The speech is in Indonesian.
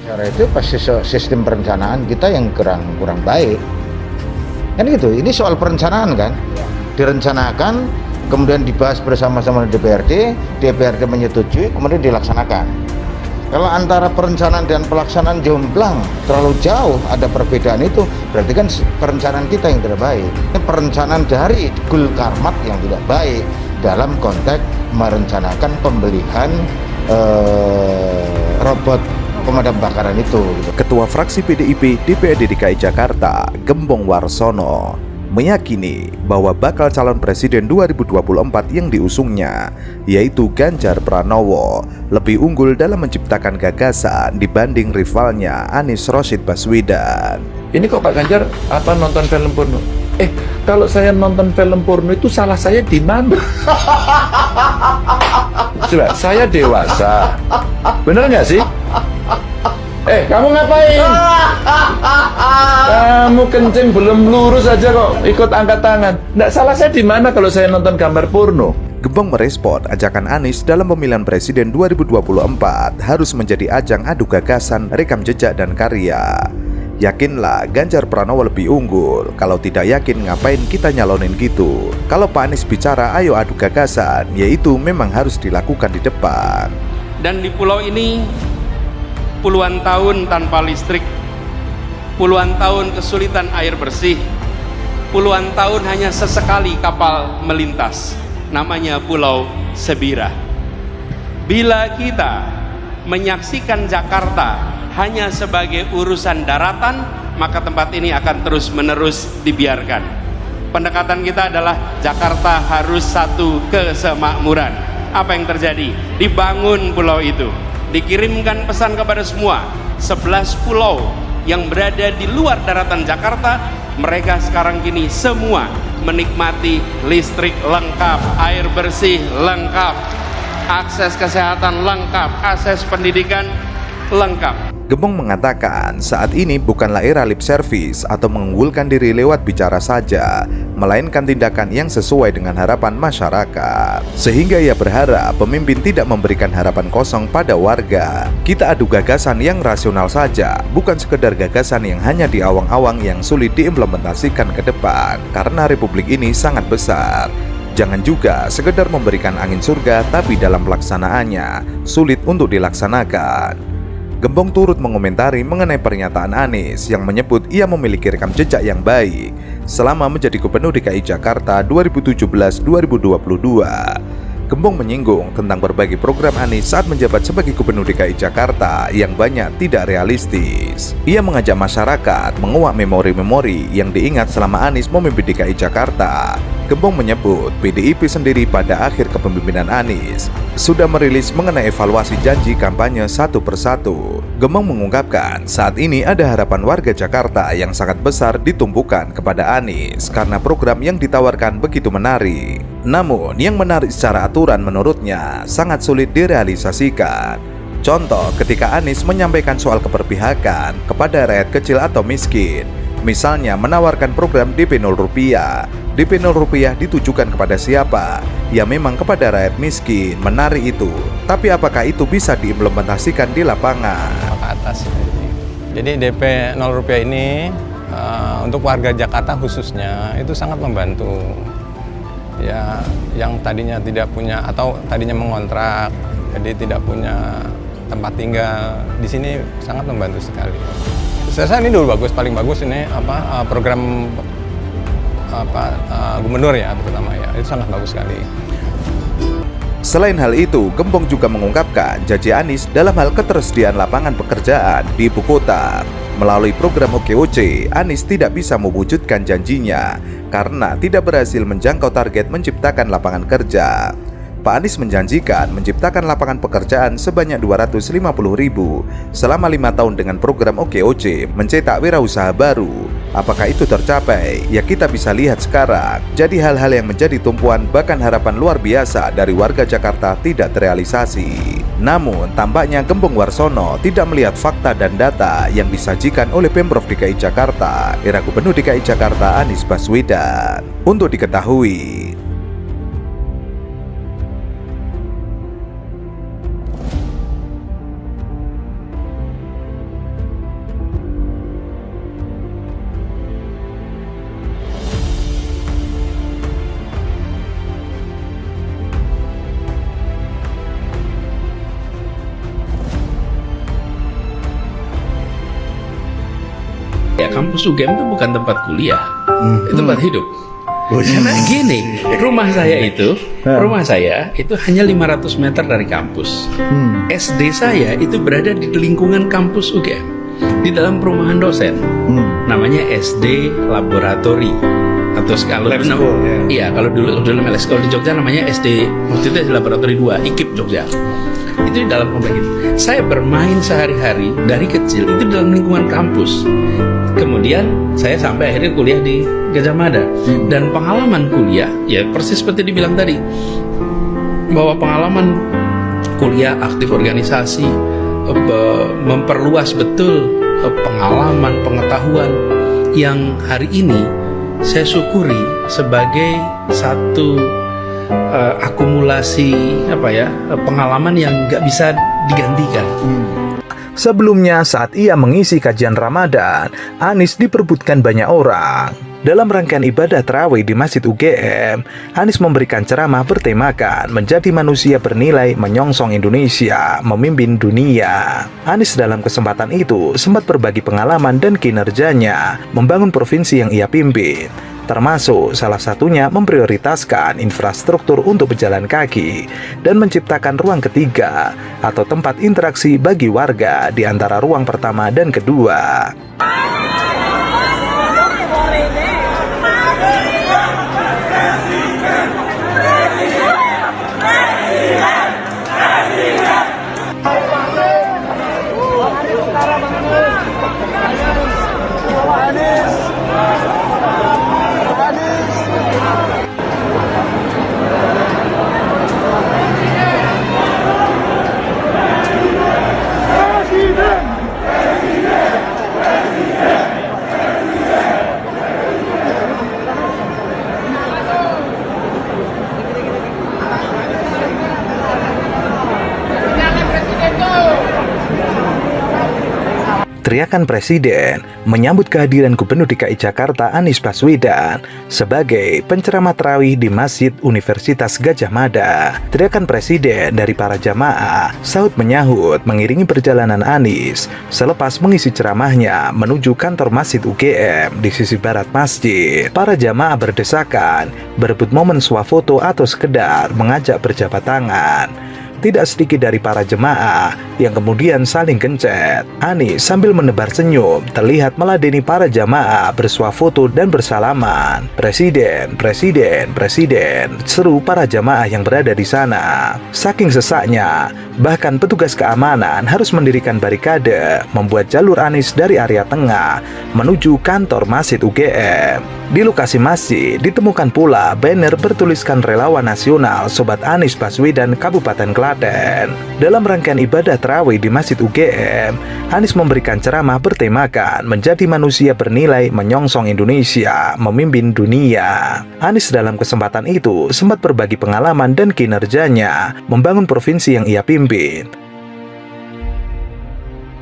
Cara itu pasti sistem perencanaan kita yang kurang baik. Kan gitu. Ini soal perencanaan kan. Direncanakan, kemudian dibahas bersama-sama di DPRD menyetujui, kemudian dilaksanakan. Kalau antara perencanaan dan pelaksanaan jomplang terlalu jauh, ada perbedaan itu, berarti kan perencanaan kita yang tidak baik. Ini perencanaan dari Gul Karmat yang tidak baik dalam konteks merencanakan pembelian robot pemadam kebakaran itu. Ketua fraksi PDIP DPRD DKI Jakarta, Gembong Warsono, meyakini bahwa bakal calon presiden 2024 yang diusungnya, yaitu Ganjar Pranowo, lebih unggul dalam menciptakan gagasan dibanding rivalnya Anies Rashid Baswedan. Ini kok Pak Ganjar nonton film porno? Kalau saya nonton film porno itu salah saya di mana? Coba, saya dewasa. Bener nggak sih? Kamu ngapain? Kamu kencing belum lurus aja kok ikut angkat tangan. Nggak salah saya di mana kalau saya nonton gambar porno? Gembong merespon ajakan Anies dalam pemilihan presiden 2024 harus menjadi ajang adu gagasan, rekam jejak, dan karya. Yakinlah Ganjar Pranowo lebih unggul. Kalau tidak yakin ngapain kita nyalonin gitu? Kalau Pak Anies bicara ayo adu gagasan, yaitu memang harus dilakukan di depan. Dan di pulau ini puluhan tahun tanpa listrik, puluhan tahun kesulitan air bersih, puluhan tahun hanya sesekali kapal melintas, namanya Pulau Sebira. Bila kita menyaksikan Jakarta hanya sebagai urusan daratan, maka tempat ini akan terus-menerus dibiarkan. Pendekatan kita adalah Jakarta harus satu kesemakmuran. Apa yang terjadi? Dibangun pulau itu, dikirimkan pesan kepada semua 11 pulau yang berada di luar daratan Jakarta. Mereka sekarang kini semua menikmati listrik lengkap, air bersih lengkap, akses kesehatan lengkap, akses pendidikan lengkap. Gembong mengatakan saat ini bukanlah era lip service atau mengunggulkan diri lewat bicara saja, melainkan tindakan yang sesuai dengan harapan masyarakat. Sehingga ia berharap pemimpin tidak memberikan harapan kosong pada warga. Kita adu gagasan yang rasional saja, bukan sekedar gagasan yang hanya di awang-awang yang sulit diimplementasikan ke depan, karena republik ini sangat besar. Jangan juga sekedar memberikan angin surga tapi dalam pelaksanaannya sulit untuk dilaksanakan. Gembong turut mengomentari mengenai pernyataan Anies yang menyebut ia memiliki rekam jejak yang baik selama menjadi Gubernur DKI Jakarta 2017-2022. Gembong menyinggung tentang berbagai program Anies saat menjabat sebagai Gubernur DKI Jakarta yang banyak tidak realistis. Ia mengajak masyarakat menguak memori-memori yang diingat selama Anies memimpin DKI Jakarta. Gembong menyebut PDIP sendiri pada akhir kepemimpinan Anies sudah merilis mengenai evaluasi janji kampanye satu persatu. Gembong mengungkapkan saat ini ada harapan warga Jakarta yang sangat besar ditumpukan kepada Anies karena program yang ditawarkan begitu menarik. Namun yang menarik secara aturan menurutnya sangat sulit direalisasikan. Contoh ketika Anies menyampaikan soal keberpihakan kepada rakyat kecil atau miskin, misalnya menawarkan program DP 0 rupiah. DP 0 rupiah ditujukan kepada siapa? Ya memang kepada rakyat miskin, menarik itu. Tapi apakah itu bisa diimplementasikan di lapangan? Ke atas. Jadi DP 0 rupiah ini untuk warga Jakarta khususnya itu sangat membantu. Ya, yang tadinya tidak punya atau tadinya mengontrak, jadi tidak punya tempat tinggal di sini sangat membantu sekali. Saya rasa ini dulu paling bagus ini program gubernur ya terutama ya, itu sangat bagus sekali. Selain hal itu, Gembong juga mengungkapkan janji Anies dalam hal ketersediaan lapangan pekerjaan di ibu kota. Melalui program OKOC, Anies tidak bisa mewujudkan janjinya karena tidak berhasil menjangkau target menciptakan lapangan kerja. Pak Anies menjanjikan menciptakan lapangan pekerjaan sebanyak 250.000 selama 5 tahun dengan program OKOC mencetak wirausaha baru. Apakah itu tercapai? Ya kita bisa lihat sekarang. Jadi hal-hal yang menjadi tumpuan bahkan harapan luar biasa dari warga Jakarta tidak terrealisasi. Namun tampaknya Gembong Warsono tidak melihat fakta dan data yang disajikan oleh Pemprov DKI Jakarta era Gubernur DKI Jakarta Anies Baswedan. Untuk diketahui, Ya, kampus UGM itu bukan tempat kuliah, itu tempat hidup. Karena gini, rumah saya itu hanya 500 meter dari kampus. SD saya itu berada di lingkungan kampus UGM, di dalam perumahan dosen. Namanya SD Laboratori. Atau kalau dulu namanya kalau di Jogja namanya SD, waktu itu SD Laboratori 2, IKIP Jogja. Itu di dalam komplek itu. Saya bermain sehari-hari dari kecil itu dalam lingkungan kampus. Kemudian saya sampai akhirnya kuliah di Gajah Mada. Dan pengalaman kuliah, ya persis seperti dibilang tadi, bahwa pengalaman kuliah aktif organisasi memperluas betul pengalaman, pengetahuan yang hari ini saya syukuri sebagai satu akumulasi pengalaman yang nggak bisa digantikan. Sebelumnya saat ia mengisi kajian Ramadan, Anies diperebutkan banyak orang. Dalam rangkaian ibadah tarawih di Masjid UGM, Anies memberikan ceramah bertemakan menjadi manusia bernilai menyongsong Indonesia, memimpin dunia. Anies dalam kesempatan itu sempat berbagi pengalaman dan kinerjanya membangun provinsi yang ia pimpin, termasuk salah satunya memprioritaskan infrastruktur untuk pejalan kaki dan menciptakan ruang ketiga atau tempat interaksi bagi warga di antara ruang pertama dan kedua. Teriakan Presiden menyambut kehadiran Gubernur DKI Jakarta Anies Baswedan sebagai penceramah tarawih di Masjid Universitas Gajah Mada. Teriakan Presiden dari para jamaah sahut menyahut mengiringi perjalanan Anies selepas mengisi ceramahnya menuju kantor Masjid UGM di sisi barat masjid. Para jamaah berdesakan berebut momen swafoto atau sekedar mengajak berjabat tangan. Tidak sedikit dari para jemaah yang kemudian saling gencet. Anies sambil menebar senyum terlihat meladeni para jamaah bersuah foto dan bersalaman. Presiden, presiden, presiden, seru para jamaah yang berada di sana. Saking sesaknya, bahkan petugas keamanan harus mendirikan barikade membuat jalur Anies dari area tengah menuju kantor Masjid UGM. Di lokasi masjid ditemukan pula banner bertuliskan Relawan Nasional Sobat Anies Baswedan Kabupaten Klaten. Dalam rangkaian ibadah tarawih di Masjid UGM, Anies memberikan ceramah bertemakan menjadi manusia bernilai menyongsong Indonesia, memimpin dunia. Anies dalam kesempatan itu sempat berbagi pengalaman dan kinerjanya membangun provinsi yang ia pimpin,